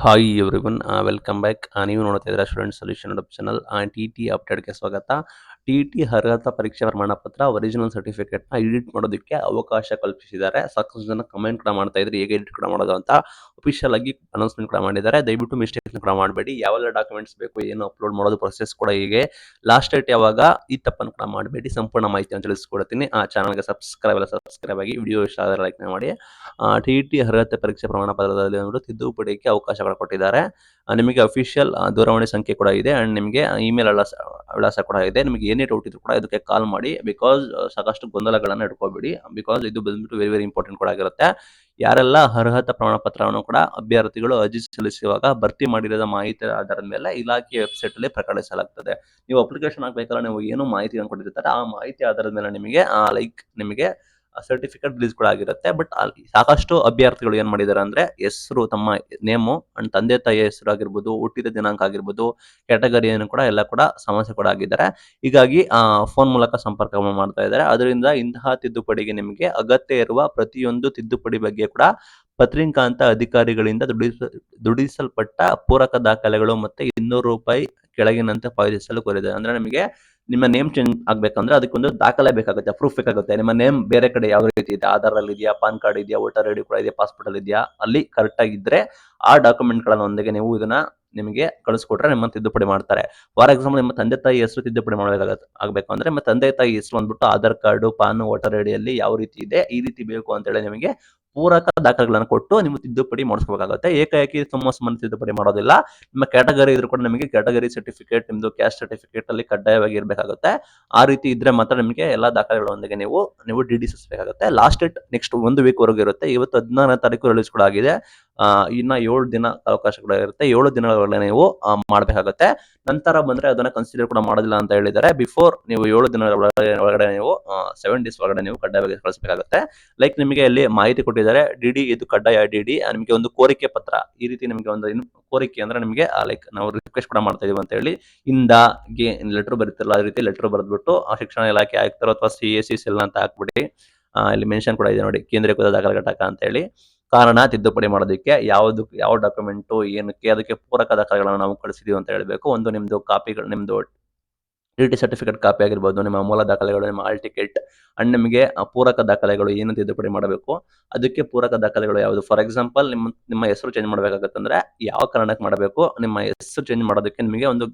Hi everyone welcome back. ನೀವು ನೋಡ್ತಾ ಇದ್ದೀರಾ student solution YouTube channel. T T ಅಪ್ಡೇಟ್ಗೆ ಸ್ವಾಗತ. ಟಿ ಟಿ ಅರ್ಹತಾ ಪರೀಕ್ಷಾ ಪ್ರಮಾಣ ಪತ್ರ ಒರಿಜಿನಲ್ ಸರ್ಟಿಫಿಕೇಟ್ನ ಎಡಿಟ್ ಮಾಡೋದಕ್ಕೆ ಅವಕಾಶ ಕಲ್ಪಿಸಿದ್ದಾರೆ. ಸಾಕಷ್ಟು ಜನ ಕಮೆಂಟ್ ಕೂಡ ಮಾಡ್ತಾ ಇದ್ರು ಹೇಗೆ ಎಡಿಟ್ ಕೂಡ ಮಾಡೋದು ಅಂತ. ಅಫಿಷಿಯಲ್ ಆಗಿ ಅನೌನ್ಸ್ಮೆಂಟ್ ಕೂಡ ಮಾಡಿದ್ದಾರೆ. ದಯವಿಟ್ಟು ಮಿಸ್ಟೇಕ್ಸ್ ಕೂಡ ಮಾಡಬೇಡಿ. ಯಾವೆಲ್ಲ ಡಾಕ್ಯುಮೆಂಟ್ಸ್ ಬೇಕು, ಏನು ಅಪ್ಲೋಡ್ ಮಾಡೋದು ಪ್ರೊಸೆಸ್ ಕೂಡ ಹೀಗೆ. ಲಾಸ್ಟ್ ಡೇಟ್ ಯಾವಾಗ, ಈ ತಪ್ಪನ್ನು ಕೂಡ ಮಾಡಬೇಡಿ. ಸಂಪೂರ್ಣ ಮಾಹಿತಿಯನ್ನು ತಿಳಿಸ್ಕೊಡ್ತೀನಿ. ಚಾನಲ್ಗೆ ಸಬ್ಸ್ಕ್ರೈಬ್ ಆಗಿ, ವಿಡಿಯೋ ಇಷ್ಟ ಆದರೆ ಲೈಕ್ ಮಾಡಿ. ಟಿ ಟಿ ಅರ್ಹತೆ ಪರೀಕ್ಷೆ ಪ್ರಮಾಣ ಪತ್ರದಲ್ಲಿ ತಿದ್ದುಪಡಿಗೆ ಅವಕಾಶಗಳು ಕೊಟ್ಟಿದ್ದಾರೆ. ನಿಮಗೆ ಅಫಿಷಿಯಲ್ ದೂರವಾಣಿ ಸಂಖ್ಯೆ ಕೂಡ ಇದೆ ಅಂಡ್ ನಿಮಗೆ ಇಮೇಲ್ ವಿಳಾಸ ಕೂಡ ಇದೆ. ನಿಮಗೆ ಏನೇ ಡೌಟ್ ಇದ್ರು ಕೂಡ ಇದಕ್ಕೆ ಕಾಲ್ ಮಾಡಿ. ಬಿಕಾಸ್ ಸಾಕಷ್ಟು ಗೊಂದಲಗಳನ್ನು ಇಟ್ಕೋಬೇಡಿ. ಬಿಕಾಸ್ ಇದು ಬಂದ್ಬಿಟ್ಟು ವೆರಿ ವೆರಿ ಇಂಪಾರ್ಟೆಂಟ್ ಕೂಡ ಆಗಿರುತ್ತೆ. ಯಾರೆಲ್ಲ ಅರ್ಹತಾ ಪ್ರಮಾಣ ಪತ್ರವನ್ನು ಕೂಡ ಅಭ್ಯರ್ಥಿಗಳು ಅರ್ಜಿ ಸಲ್ಲಿಸುವಾಗ ಭರ್ತಿ ಮಾಡಿರದ ಮಾಹಿತಿ ಆಧಾರದ ಮೇಲೆ ಇಲಾಖೆಯ ವೆಬ್ಸೈಟ್ ಅಲ್ಲಿ ಪ್ರಕಟಿಸಲಾಗ್ತದೆ. ನೀವು ಅಪ್ಲಿಕೇಶನ್ ಹಾಕ್ಬೇಕಾದ್ರೆ ನೀವು ಏನು ಮಾಹಿತಿ ಕೊಟ್ಟಿರ್ತಾರೆ ಆ ಮಾಹಿತಿ ಆಧಾರದ ಮೇಲೆ ನಿಮಗೆ ಸರ್ಟಿಫಿಕೇಟ್ ರಿಲೀಸ್ ಕೂಡ ಆಗಿರುತ್ತೆ. ಬಟ್ ಸಾಕಷ್ಟು ಅಭ್ಯರ್ಥಿಗಳು ಏನ್ ಮಾಡಿದ್ದಾರೆ ಅಂದ್ರೆ ಹೆಸರು, ತಮ್ಮ ನೇಮು ಅಂಡ್ ತಂದೆ ತಾಯಿಯ ಹೆಸರು ಆಗಿರ್ಬೋದು, ಹುಟ್ಟಿದ ದಿನಾಂಕ ಆಗಿರ್ಬೋದು, ಕ್ಯಾಟಗರಿಯನ್ನು ಕೂಡ ಎಲ್ಲ ಕೂಡ ಸಮಸ್ಯೆ ಕೂಡ ಆಗಿದ್ದಾರೆ. ಹೀಗಾಗಿ ಫೋನ್ ಮೂಲಕ ಸಂಪರ್ಕ ಮಾಡ್ತಾ ಇದ್ದಾರೆ. ಅದರಿಂದ ಇಂತಹ ತಿದ್ದುಪಡಿಗೆ ನಿಮಗೆ ಅಗತ್ಯ ಇರುವ ಪ್ರತಿಯೊಂದು ತಿದ್ದುಪಡಿ ಬಗ್ಗೆ ಕೂಡ ಪತ್ರಿಕಾಂತ ಅಧಿಕಾರಿಗಳಿಂದ ದುಡಿಸಲ್ಪಟ್ಟ ಪೂರಕ ದಾಖಲೆಗಳು ಮತ್ತೆ ₹200 ಕೆಳಗಿನಂತೆ ಪಾವತಿಸಲು ಕೋರಿದೆ. ಅಂದ್ರೆ ನಿಮಗೆ ನಿಮ್ಮ ನೇಮ್ ಚೇಂಜ್ ಆಗ್ಬೇಕಂದ್ರೆ ಅದಕ್ಕೊಂದು ದಾಖಲೆ ಬೇಕಾಗುತ್ತೆ, ಪ್ರೂಫ್ ಬೇಕಾಗುತ್ತೆ. ನಿಮ್ಮ ನೇಮ್ ಬೇರೆ ಕಡೆ ಯಾವ ರೀತಿ ಇದೆ, ಆಧಾರ್ ಅಲ್ಲಿ ಇದೆಯಾ, ಪಾನ್ ಕಾರ್ಡ್ ಇದೆಯಾ, ವೋಟರ್ ಐಡಿ ಕೂಡ ಇದೆಯಾ, ಪಾಸ್ಪೋರ್ಟ್ ಅಲ್ಲಿ ಇದೆಯಾ, ಅಲ್ಲಿ ಕರೆಕ್ಟ್ ಆಗಿದ್ರೆ ಆ ಡಾಕ್ಯುಮೆಂಟ್ ಗಳನ್ನೊಂದಿಗೆ ನೀವು ಇದನ್ನ ನಿಮಗೆ ಕಳಿಸ್ಕೊಟ್ರೆ ನಿಮ್ಮ ತಿದ್ದುಪಡಿ ಮಾಡ್ತಾರೆ. ಫಾರ್ ಎಕ್ಸಾಂಪಲ್, ನಿಮ್ಮ ತಂದೆ ತಾಯಿ ಹೆಸರು ತಿದ್ದುಪಡಿ ಆಗಬೇಕು ಅಂದ್ರೆ ನಿಮ್ಮ ತಂದೆ ತಾಯಿ ಹೆಸರು ಅಂದ್ಬಿಟ್ಟು ಆಧಾರ್ ಕಾರ್ಡ್, ಪಾನ್, ವೋಟರ್ ಐಡಿಯಲ್ಲಿ ಯಾವ ರೀತಿ ಇದೆ, ಈ ರೀತಿ ಬೇಕು ಅಂತ ಹೇಳಿ ನಿಮಗೆ ಪೂರಕ ದಾಖಲೆಗಳನ್ನು ಕೊಟ್ಟು ನೀವು ತಿದ್ದುಪಡಿ ಮಾಡಿಸ್ಕೋಬೇಕಾಗುತ್ತೆ. ಏಕಾಏಕಿ ಸುಮ್ಮನೆ ತಿದ್ದುಪಡಿ ಮಾಡೋದಿಲ್ಲ. ನಿಮ್ಮ ಕ್ಯಾಟಗರಿ ಇದ್ರೂ ಕೂಡ ನಿಮಗೆ ಕ್ಯಾಟಗರಿ ಸರ್ಟಿಫಿಕೇಟ್, ನಿಮ್ದು ಕ್ಯಾಸ್ಟ್ ಸರ್ಟಿಫಿಕೇಟ್ ಅಲ್ಲಿ ಕಡ್ಡಾಯವಾಗಿ ಇರಬೇಕಾಗುತ್ತೆ. ಆ ರೀತಿ ಇದ್ರೆ ಮಾತ್ರ ನಿಮಗೆ ಎಲ್ಲಾ ದಾಖಲೆಗಳೊಂದಿಗೆ ನೀವು ಡಿ ಸಲ್ಲಿಸಬೇಕಾಗುತ್ತೆ. ಲಾಸ್ಟ್ ಡೇಟ್ ನೆಕ್ಸ್ಟ್ 1 ವೀಕ್ ವರೆಗೂ ಇರುತ್ತೆ. ಇವತ್ತು 16ನೇ ತಾರೀಕು ರಿಲೀಸ್ ಕೂಡ ಆಗಿದೆ. ಇನ್ನ 7 ದಿನ ಅವಕಾಶ ಕೂಡ ಇರುತ್ತೆ. 7 ದಿನಗಳ ನೀವು ಮಾಡಬೇಕಾಗುತ್ತೆ. ನಂತರ ಬಂದ್ರೆ ಅದನ್ನ ಕನ್ಸಿಡರ್ ಕೂಡ ಮಾಡೋದಿಲ್ಲ ಅಂತ ಹೇಳಿದ್ದಾರೆ. ಬಿಫೋರ್ ನೀವು 7 ದಿನಗಳ ಒಳಗಡೆ ನೀವು 7 ಡೇಸ್ ಒಳಗಡೆ ನೀವು ಕಡ್ಡಾಯವಾಗಿ ಕಳಿಸಬೇಕಾಗುತ್ತೆ. ಲೈಕ್ ನಿಮಗೆ ಅಲ್ಲಿ ಮಾಹಿತಿ ಕೊಟ್ಟಿದ್ದಾರೆ. ಡಿಡಿ ಇದು ಕಡ್ಡಾಯ ಡಿಡಿ. ನಿಮಗೆ ಒಂದು ಕೋರಿಕೆ ಪತ್ರ, ಈ ರೀತಿ ನಿಮಗೆ ಒಂದು ಕೋರಿಕೆ ಅಂದ್ರೆ ನಿಮಗೆ ಲೈಕ್ ನಾವು ರಿಕ್ವೆಸ್ಟ್ ಕೂಡ ಮಾಡ್ತಾ ಇದೀವಿ ಅಂತ ಹೇಳಿ ಇಂದಾಗೆ ಲೆಟರ್ ಬರುತ್ತಲ್ಲ, ಆ ರೀತಿ ಲೆಟರ್ ಬರೆದ್ಬಿಟ್ಟು ಶಿಕ್ಷಣ ಇಲಾಖೆ ಆಯುಕ್ತರು ಅಥವಾ CACSL ಅಂತ ಹಾಕ್ಬಿಡಿ. ಇಲ್ಲಿ ಮೆನ್ಷನ್ ಕೂಡ ಇದೆ ನೋಡಿ, ಕೇಂದ್ರೀಕೃತ ದಾಖಲೆ ಘಟಕ ಅಂತ ಹೇಳಿ. ಕಾರಣ ತಿದ್ದುಪಡಿ ಮಾಡೋದಕ್ಕೆ ಯಾವ ಡಾಕ್ಯುಮೆಂಟು ಏನಕ್ಕೆ, ಅದಕ್ಕೆ ಪೂರಕ ದಾಖಲೆಗಳನ್ನು ನಾವು ಕಳಿಸಿದೀವಿ ಅಂತ ಹೇಳಬೇಕು. ಒಂದು ನಿಮ್ದು ಕಾಪಿಗಳು, ನಿಮ್ದು ಟಿ ಸರ್ಟಿಫಿಕೇಟ್ ಕಾಪಿ ಆಗಿರ್ಬೋದು, ನಿಮ್ಮ ಮೂಲ ದಾಖಲೆಗಳು, ನಿಮ್ಮ ಹಾಲ್ ಟಿಕೆಟ್ ಅಂಡ್ ನಿಮಗೆ ಪೂರಕ ದಾಖಲೆಗಳು ಏನು ತಿದ್ದುಪಡಿ ಮಾಡಬೇಕು, ಅದಕ್ಕೆ ಪೂರಕ ದಾಖಲೆಗಳು ಯಾವುದು. ಫಾರ್ ಎಕ್ಸಾಂಪಲ್, ನಿಮ್ಮ ಹೆಸರು ಚೇಂಜ್ ಮಾಡಬೇಕಾಗತ್ತಂದ್ರೆ ಯಾವ ಕಾರಣಕ್ಕೆ ಮಾಡಬೇಕು, ನಿಮ್ಮ ಹೆಸರು ಚೇಂಜ್ ಮಾಡೋದಕ್ಕೆ ನಿಮಗೆ ಒಂದು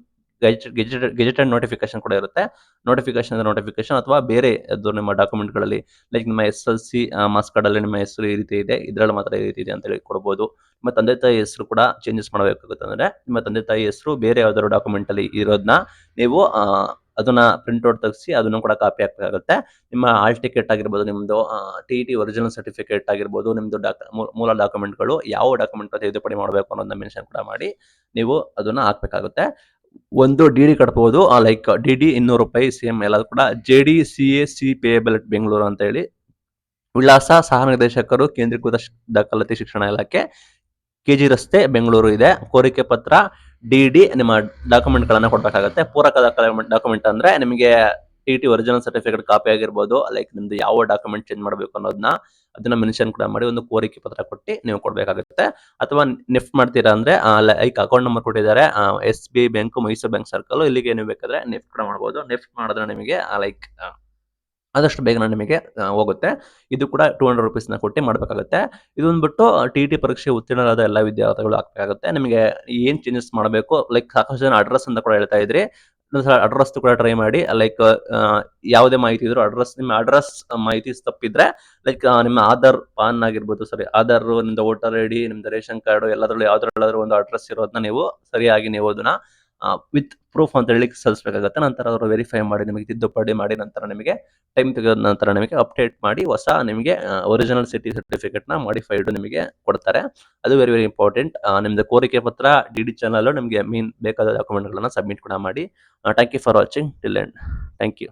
ಗೆಜೆಟೆಡ್ ನೋಟಿಫಿಕೇಶನ್ ಕೂಡ ಇರುತ್ತೆ. ನೋಟಿಫಿಕೇಶನ್ ಅಥವಾ ಬೇರೆ ಅದು ನಿಮ್ಮ ಡಾಕ್ಯುಮೆಂಟ್ಗಳಲ್ಲಿ ಲೈಕ್ ನಿಮ್ಮ SSLC ಮಾರ್ಕ್ಸ್ ಕಾರ್ಡ್ ಅಲ್ಲಿ ನಿಮ್ಮ ಹೆಸರು ಈ ರೀತಿ ಇದೆ, ಇದರಲ್ಲಿ ಮಾತ್ರ ಈ ರೀತಿ ಇದೆ ಅಂತ ಹೇಳಿ ಕೊಡ್ಬೋದು. ನಿಮ್ಮ ತಂದೆ ತಾಯಿ ಹೆಸರು ಕೂಡ ಚೇಂಜಸ್ ಮಾಡಬೇಕಾಗುತ್ತೆ. ಅಂದ್ರೆ ನಿಮ್ಮ ತಂದೆ ತಾಯಿ ಹೆಸರು ಬೇರೆ ಯಾವ್ದಾದ್ರು ಡಾಕ್ಯುಮೆಂಟ್ ಅಲ್ಲಿ ಇರೋದನ್ನ ನೀವು ಅದನ್ನ ಪ್ರಿಂಟ್ಔಟ್ ತೆಗೆಸಿ ಅದನ್ನು ಕೂಡ ಕಾಪಿ ಹಾಕಬೇಕಾಗುತ್ತೆ. ನಿಮ್ಮ ಹಾಲ್ ಟಿಕೆಟ್ ಆಗಿರ್ಬೋದು, ನಿಮ್ದು TET ಒರಿಜಿನಲ್ ಸರ್ಟಿಫಿಕೇಟ್ ಆಗಿರ್ಬೋದು, ನಿಮ್ದು ಮೂಲ ಡಾಕ್ಯುಮೆಂಟ್ಗಳು ಯಾವ ಡಾಕ್ಯುಮೆಂಟ್ ತಿದ್ದುಪಡಿ ಮಾಡಬೇಕು ಅನ್ನೋದನ್ನ ಮೆನ್ಷನ್ ಕೂಡ ಮಾಡಿ ನೀವು ಅದನ್ನ ಹಾಕ್ಬೇಕಾಗುತ್ತೆ. ಒಂದು ಡಿಡಿ ಕಟ್ಬೋದು, ಲೈಕ್ ಡಿಡಿ ₹200 ಸೇಮ್ ಎಲ್ಲ ಕೂಡ JDCAC ಪೇಯಬಲ್ ಅಟ್ ಬೆಂಗಳೂರು ಅಂತ ಹೇಳಿ. ವಿಳಾಸ ಸಹ ನಿರ್ದೇಶಕರು, ಕೇಂದ್ರೀಕೃತ ದಾಖಲಾತಿ ಶಿಕ್ಷಣ ಇಲಾಖೆ, KG ರಸ್ತೆ, ಬೆಂಗಳೂರು ಇದೆ. ಕೋರಿಕೆ ಪತ್ರ, ಡಿಡಿ, ನಿಮ್ಮ ಡಾಕ್ಯುಮೆಂಟ್ ಗಳನ್ನ ಕೊಡ್ಬೇಕಾಗುತ್ತೆ. ಪೂರಕ ಡಾಕ್ಯುಮೆಂಟ್ ಅಂದ್ರೆ ನಿಮಗೆ TT ಒರಿಜಿನಲ್ ಸರ್ಟಿಫಿಕೇಟ್ ಕಾಪಿ ಆಗಿರ್ಬೋದು, ಲೈಕ್ ನಿಮ್ದು ಯಾವ ಡಾಕ್ಯುಮೆಂಟ್ ಚೇಂಜ್ ಮಾಡಬೇಕು ಅದನ್ನ ಮೆನ್ಷನ್ ಕೂಡ ಮಾಡಿ ಒಂದು ಕೋರಿಕೆ ಪತ್ರ ಕೊಟ್ಟು ನೀವು ಕೊಡ್ಬೇಕಾಗುತ್ತೆ. ಅಥವಾ ನೆಫ್ಟ್ ಮಾಡ್ತೀರಾ ಅಂದ್ರೆ ಲೈಕ್ ಅಕೌಂಟ್ ನಂಬರ್ ಕೊಟ್ಟಿದ್ದಾರೆ, SBI bank, Mysuru bank circle, ಇಲ್ಲಿಗೆ ನೀವು ಬೇಕಾದ್ರೆ ನೆಫ್ಟ್ ಕೂಡ ಮಾಡ್ಬೋದು. ನೆಫ್ಟ್ ಮಾಡಿದ್ರೆ ನಿಮಗೆ ಲೈಕ್ ಆದಷ್ಟು ಬೇಗನೆ ನಿಮಗೆ ಹೋಗುತ್ತೆ. ಇದು ಕೂಡ ₹200 ಕೊಟ್ಟು ಮಾಡಬೇಕಾಗುತ್ತೆ. ಇದೊಂದು ಬಿಟ್ಟು TT ಪರೀಕ್ಷೆ ಉತ್ತೀರ್ಣರಾದ ಎಲ್ಲ ವಿದ್ಯಾರ್ಥಿಗಳು ಹಾಕಬೇಕಾಗುತ್ತೆ. ನಿಮಗೆ ಏನ್ ಚೇಂಜಸ್ ಮಾಡಬೇಕು, ಲೈಕ್ ಸಾಕಷ್ಟು ಜನ ಅಡ್ರೆಸ್ ಅಂತ ಕೂಡ ಹೇಳ್ತಾ ಇದ್ರಿ. ಅಡ್ರೆಸ್ ಕೂಡ ಟ್ರೈ ಮಾಡಿ. ಲೈಕ್ ಯಾವುದೇ ಮಾಹಿತಿ ಇದ್ರು ನಿಮ್ಮ ಅಡ್ರೆಸ್ ಮಾಹಿತಿ ತಪ್ಪಿದ್ರೆ ಲೈಕ್ ನಿಮ್ಮ ಆಧಾರ್, ಪಾನ್ ಆಗಿರ್ಬೋದು, ಆಧಾರ್, ನಿಮ್ದು ವೋಟರ್ ಐಡಿ, ನಿಮ್ದು ರೇಷನ್ ಕಾರ್ಡ್ ಎಲ್ಲದರಲ್ಲೂ ಯಾವ್ದ್ರಲ್ಲಾದ್ರೂ ಒಂದು ಅಡ್ರೆಸ್ ಇರೋದನ್ನ ನೀವು ಸರಿಯಾಗಿ ನೀವು ಅದನ್ನ ವಿತ್ ಪ್ರೂಫ್ ಅಂತ ಹೇಳಿ ಸಲ್ಲಿಸಬೇಕಾಗುತ್ತೆ. ನಂತರ ಅವರು ವೆರಿಫೈ ಮಾಡಿ ನಿಮಗೆ ತಿದ್ದುಪಡಿ ಮಾಡಿ ನಂತರ ನಿಮಗೆ ಟೈಮ್ ತೆಗೆದ ನಂತರ ನಿಮಗೆ ಅಪ್ಡೇಟ್ ಮಾಡಿ ಹೊಸ ನಿಮಗೆ ಒರಿಜಿನಲ್ ಸರ್ಟಿಫಿಕೇಟ್ ನ ಮಾಡಿಫೈಡ್ ನಿಮಗೆ ಕೊಡ್ತಾರೆ. ಅದು ವೆರಿ ವೆರಿ ಇಂಪಾರ್ಟೆಂಟ್. ನಿಮ್ದು ಕೋರಿಕೆ ಪತ್ರ, DD ಚಾನಲ್ ನಿಮಗೆ ಬೇಕಾದ ಡಾಕ್ಯುಮೆಂಟ್ಗಳನ್ನ ಸಬ್ಮಿಟ್ ಕೂಡ ಮಾಡಿ. Thank you for watching till end. Thank you.